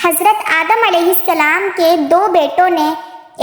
حضرت آدم علیہ السلام کے 2 بیٹوں نے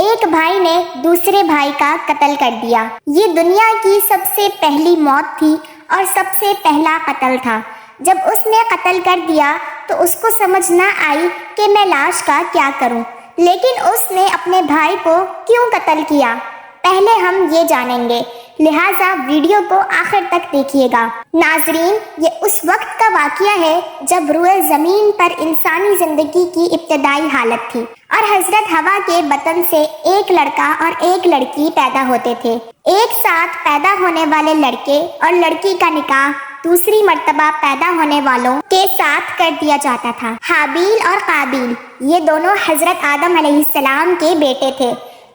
ایک بھائی نے دوسرے بھائی کا قتل کر دیا۔ یہ دنیا کی سب سے پہلی موت تھی اور سب سے پہلا قتل تھا۔ جب اس نے قتل کر دیا تو اس کو سمجھ نہ آئی کہ میں لاش کا کیا کروں، لیکن اس نے اپنے بھائی کو کیوں قتل کیا، پہلے ہم یہ جانیں گے، لہٰذا ویڈیو کو آخر تک دیکھیے گا۔ ناظرین، یہ اس وقت کا واقعہ ہے جب روئے زمین پر انسانی زندگی کی ابتدائی حالت تھی اور حضرت حوا کے بطن سے ایک لڑکا اور ایک لڑکی پیدا ہوتے تھے۔ ایک ساتھ پیدا ہونے والے لڑکے اور لڑکی کا نکاح دوسری مرتبہ پیدا ہونے والوں کے ساتھ کر دیا جاتا تھا۔ حابیل اور قابیل یہ دونوں حضرت آدم علیہ السلام کے بیٹے تھے۔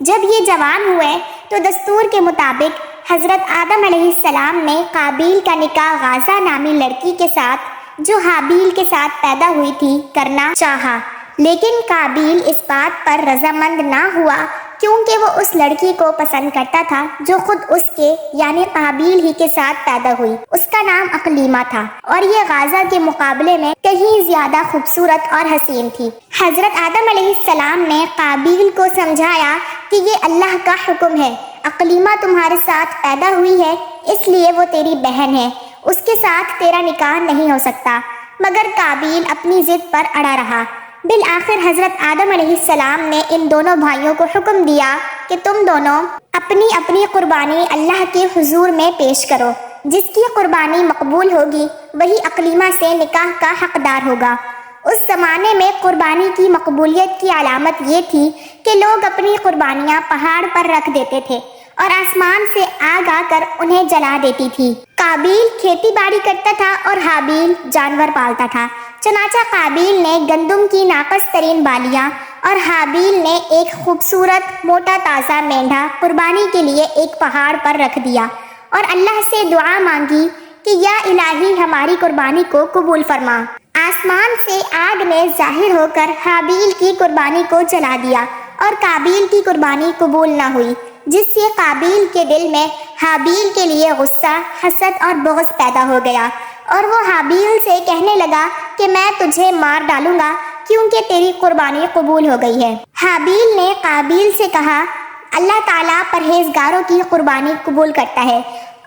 جب یہ جوان ہوئے تو دستور کے مطابق حضرت آدم علیہ السلام نے قابیل کا نکاح غازہ نامی لڑکی کے ساتھ جو حابیل کے ساتھ پیدا ہوئی تھی کرنا چاہا، لیکن قابیل اس بات پر رضامند نہ ہوا کیونکہ وہ اس لڑکی کو پسند کرتا تھا جو خود اس کے یعنی قابیل ہی کے ساتھ پیدا ہوئی۔ اس کا نام اقلیمہ تھا اور یہ غازہ کے مقابلے میں کہیں زیادہ خوبصورت اور حسین تھی۔ حضرت آدم علیہ السلام نے قابیل کو سمجھایا کہ یہ اللہ کا حکم ہے، اقلیمہ تمہارے ساتھ پیدا ہوئی ہے اس لیے وہ تیری بہن ہے، اس کے ساتھ تیرا نکاح نہیں ہو سکتا، مگر قابیل اپنی ضد پر اڑا رہا۔ بالآخر حضرت آدم علیہ السلام نے ان دونوں بھائیوں کو حکم دیا کہ تم دونوں اپنی اپنی قربانی اللہ کے حضور میں پیش کرو، جس کی قربانی مقبول ہوگی وہی اقلیمہ سے نکاح کا حقدار ہوگا۔ اس زمانے میں قربانی کی مقبولیت کی علامت یہ تھی کہ لوگ اپنی قربانیاں پہاڑ پر رکھ دیتے تھے اور آسمان سے آگ آ کر انہیں جلا دیتی تھی۔ قابیل کھیتی باڑی کرتا تھا اور حابیل جانور پالتا تھا، چنانچہ قابیل نے گندم کی ناقص ترین بالیاں اور حابیل نے ایک خوبصورت موٹا تازہ مینڈھا قربانی کے لیے ایک پہاڑ پر رکھ دیا اور اللہ سے دعا مانگی کہ یا الہی ہماری قربانی کو قبول فرما۔ آسمان سے آگ نے ظاہر ہو کر حابیل کی قربانی کو جلا دیا اور قابیل کی قربانی قبول نہ ہوئی، جس سے قابیل کے دل میں حابیل کے لیے غصہ، حسد اور بغض پیدا ہو گیا اور وہ حابیل سے کہنے لگا کہ میں تجھے مار ڈالوں گا کیونکہ تیری قربانی قبول ہو گئی ہے۔ حابیل نے قابیل سے کہا، اللہ تعالیٰ پرہیزگاروں کی قربانی قبول کرتا ہے،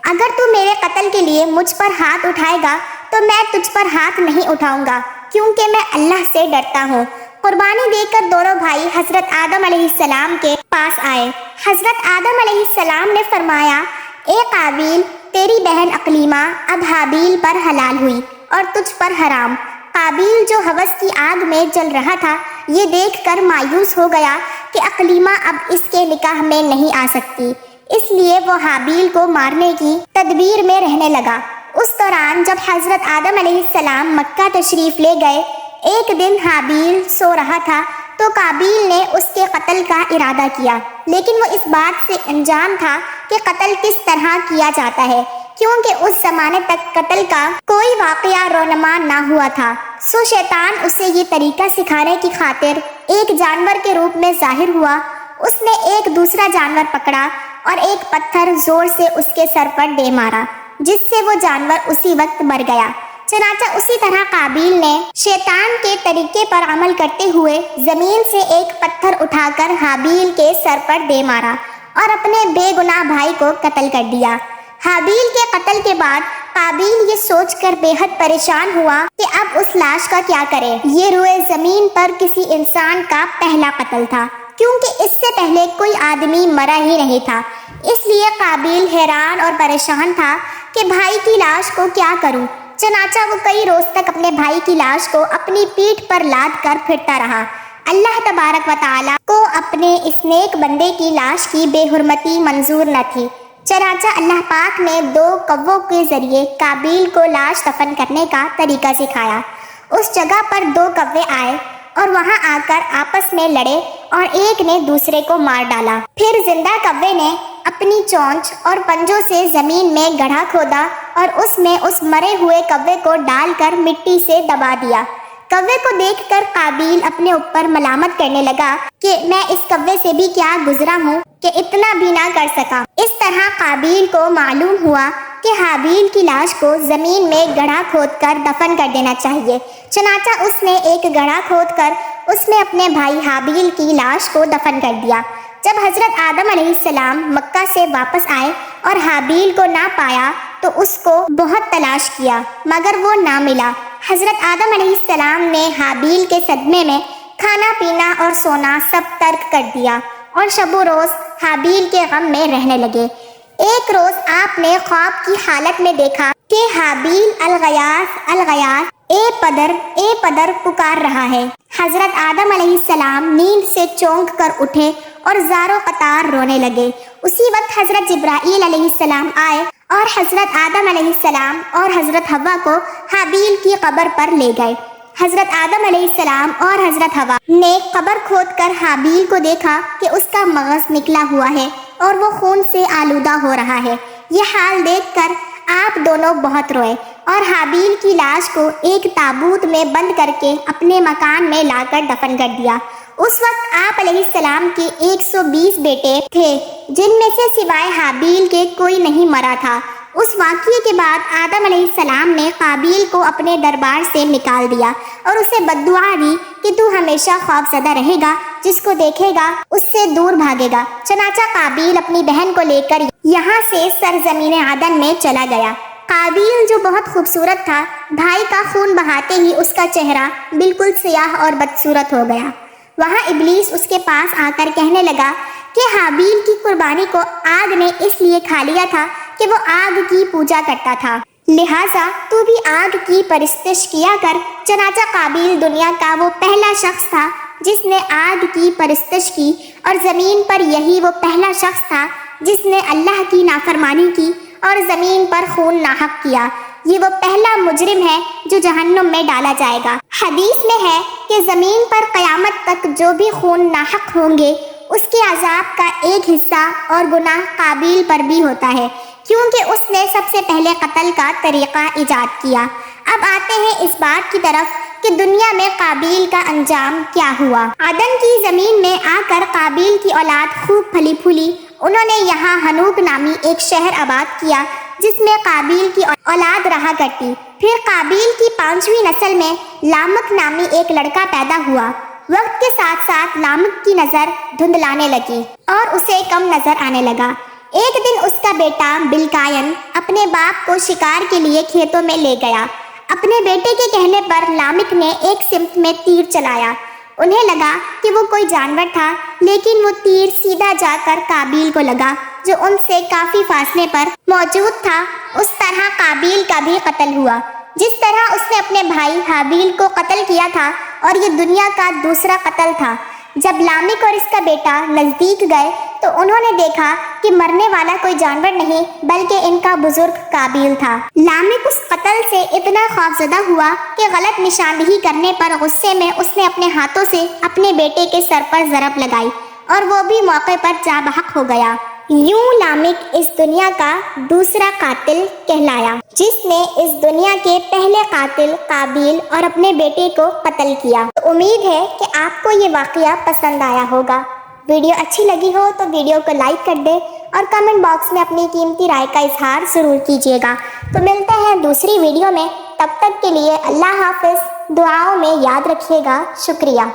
اگر تو میرے قتل کے لیے مجھ پر ہاتھ اٹھائے گا تو میں تجھ پر ہاتھ نہیں اٹھاؤں گا کیونکہ میں اللہ سے ڈرتا ہوں۔ قربانی دے کر دونوں بھائی حضرت آدم علیہ السلام کے پاس آئے۔ حضرت آدم علیہ السلام نے فرمایا، اے قابیل، تیری بہن اقلیمہ اب حابیل پر حلال ہوئی اور تجھ پر حرام۔ قابیل جو ہوس کی آگ میں جل رہا تھا یہ دیکھ کر مایوس ہو گیا کہ اقلیمہ اب اس کے نکاح میں نہیں آ سکتی، اس لیے وہ حابیل کو مارنے کی تدبیر میں رہنے لگا۔ اس دوران جب حضرت آدم علیہ السلام مکہ تشریف لے گئے، ایک دن حابیل سو رہا تھا تو قابیل نے اس کے قتل کا ارادہ کیا، لیکن وہ اس بات سے انجان تھا کہ قتل کس طرح کیا جاتا ہے کیونکہ اس زمانے تک قتل کا کوئی واقعہ رونما نہ ہوا تھا۔ سو شیطان اسے یہ طریقہ سکھانے کی خاطر ایک جانور کے روپ میں ظاہر ہوا۔ اس نے ایک دوسرا جانور پکڑا اور ایک پتھر زور سے اس کے سر پر دے مارا، جس سے وہ جانور اسی وقت مر گیا۔ چنانچہ اسی طرح قابیل نے شیطان کے طریقے پر عمل کرتے ہوئے زمین سے ایک پتھر اٹھا کر حابیل کے سر پر دے مارا اور اپنے بے گناہ بھائی کو قتل کر دیا۔ حابیل کے قتل کے بعد قابیل یہ سوچ کر بے حد پریشان ہوا کہ اب اس لاش کا کیا کرے۔ یہ روئے زمین پر کسی انسان کا پہلا قتل تھا کیونکہ اس سے پہلے کوئی آدمی مرا ہی نہیں تھا، اس لیے قابیل حیران اور پریشان تھا کہ بھائی کی لاش کو کیا کروں۔ چنانچہ وہ کئی روز تک اپنے بھائی کی لاش کو اپنی پیٹھ پر لاد کر پھرتا رہا۔ اللہ تبارک و تعالیٰ کو اپنے اس نیک بندے کی لاش کی بے حرمتی منظور نہ تھی، چنانچہ اللہ پاک نے 2 کووں کے ذریعے قابیل کو لاش دفن کرنے کا طریقہ سکھایا۔ اس جگہ پر 2 کوے آئے اور وہاں آ کر آپس میں لڑے اور ایک نے دوسرے کو مار ڈالا۔ پھر زندہ کوے نے اپنی چونچ اور پنجوں سے زمین میں گڑھا کھودا اور اس میں اس مرے ہوئے کوے کو ڈال کر مٹی سے دبا دیا۔ کوے کو دیکھ کر قابیل اپنے اوپر ملامت کرنے لگا کہ میں اس کوے سے بھی کیا گزرا ہوں کہ اتنا بھی نہ کر سکا۔ اس طرح قابیل کو معلوم ہوا کہ حابیل کی لاش کو زمین میں گڑھا کھود کر دفن کر دینا چاہیے، چنانچہ اس نے ایک گڑھا کھود کر اس میں اپنے بھائی حابیل کی لاش کو دفن کر دیا۔ جب حضرت آدم علیہ السلام مکہ سے واپس آئے اور حابیل کو نہ پایا تو اس کو بہت تلاش کیا مگر وہ نہ ملا۔ حضرت آدم علیہ السلام نے حابیل کے صدمے میں کھانا پینا اور سونا سب ترک کر دیا اور شب و روز حابیل کے غم میں رہنے لگے۔ ایک روز آپ نے خواب کی حالت میں دیکھا کہ حابیل الغیاث الغیاث اے پدر پکار رہا ہے۔ حضرت آدم علیہ السلام نیند سے چونک کر اٹھے اور زارو قطار رونے لگے۔ اسی وقت حضرت جبرائیل علیہ السلام آئے اور حضرت آدم علیہ السلام اور حضرت حوا کو حابیل کی قبر پر لے گئے۔ حضرت آدم علیہ السلام اور حضرت حوا نے قبر کھود کر حابیل کو دیکھا کہ اس کا مغز نکلا ہوا ہے اور وہ خون سے آلودہ ہو رہا ہے۔ یہ حال دیکھ کر آپ دونوں بہت روئے اور حابیل کی لاش کو ایک تابوت میں بند کر کے اپنے مکان میں لا کر دفن کر دیا۔ اس وقت آپ علیہ السلام کے 120 بیٹے تھے جن میں سے سوائے حابیل کے کوئی نہیں مرا تھا۔ اس واقعے کے بعد آدم علیہ السلام نے قابیل کو اپنے دربار سے نکال دیا اور اسے بددعا دی کہ تو ہمیشہ خوف زدہ رہے گا، جس کو دیکھے گا اس سے دور بھاگے گا۔ چنانچہ قابیل اپنی بہن کو لے کر یہاں سے سرزمین عدن میں چلا گیا۔ قابیل جو بہت خوبصورت تھا، بھائی کا خون بہاتے ہی اس کا چہرہ بالکل سیاہ اور بدصورت ہو گیا۔ وہاں ابلیس اس کے پاس آ کر کہنے لگا کہ حابیل کی قربانی کو آگ نے اس لیے کھا لیا تھا کہ وہ آگ کی پوجا کرتا تھا، لہٰذا تو بھی آگ کی پرستش کیا کر۔ چنانچہ قابیل دنیا کا وہ پہلا شخص تھا جس نے آگ کی پرستش کی، اور زمین پر یہی وہ پہلا شخص تھا جس نے اللہ کی نافرمانی کی اور زمین پر خون ناحق کیا۔ یہ وہ پہلا مجرم ہے جو جہنم میں ڈالا جائے گا۔ حدیث میں ہے کہ زمین پر قیامت تک جو بھی خون ناحق ہوں گے اس کے عذاب کا ایک حصہ اور گناہ قابیل پر بھی ہوتا ہے، کیونکہ اس نے سب سے پہلے قتل کا طریقہ ایجاد کیا۔ اب آتے ہیں اس بات کی طرف کہ دنیا میں قابیل کا انجام کیا ہوا۔ عدن کی زمین میں آ کر قابیل کی اولاد خوب پھلی پھولی۔ انہوں نے یہاں ہنوک نامی ایک شہر آباد کیا جس میں قابیل کی اولاد رہا کرتی۔ پھر قابیل کی 5ویں نسل میں لامک نامی ایک لڑکا پیدا ہوا۔ وقت کے ساتھ ساتھ لامک کی نظر دھندلانے لگی اور اسے کم نظر آنے لگا۔ ایک دن اس کا بیٹا بلقائن اپنے باپ کو شکار کے لیے کھیتوں میں لے گیا۔ اپنے بیٹے کے کہنے پر لامک نے ایک سمت میں تیر چلایا۔ انہیں لگا کہ وہ کوئی جانور تھا، لیکن وہ تیر سیدھا جا کر قابیل کو لگا جو ان سے کافی فاصلے پر موجود تھا۔ اس طرح قابیل کا بھی قتل ہوا، جس طرح اس نے اپنے بھائی حابیل کو قتل کیا تھا، اور یہ دنیا کا دوسرا قتل تھا۔ جب لامک اور اس کا بیٹا نزدیک گئے تو انہوں نے دیکھا کہ مرنے والا کوئی جانور نہیں بلکہ ان کا بزرگ قابیل تھا۔ لامک اس قتل سے اتنا خوفزدہ ہوا کہ غلط نشاندہی کرنے پر غصے میں اس نے اپنے ہاتھوں سے اپنے بیٹے کے سر پر ضرب لگائی اور وہ بھی موقع پر جاں بحق ہو گیا۔ یوں لامک اس دنیا کا دوسرا قاتل کہلایا، جس نے اس دنیا کے پہلے قاتل قابیل اور اپنے بیٹے کو قتل کیا۔ امید ہے کہ آپ کو یہ واقعہ پسند آیا ہوگا۔ ویڈیو اچھی لگی ہو تو ویڈیو کو لائک کر دیں اور کمنٹ باکس میں اپنی قیمتی رائے کا اظہار ضرور کیجیے گا۔ تو ملتے ہیں دوسری ویڈیو میں، تب تک کے لیے اللہ حافظ۔ دعاؤں میں یاد رکھیے گا۔ شکریہ۔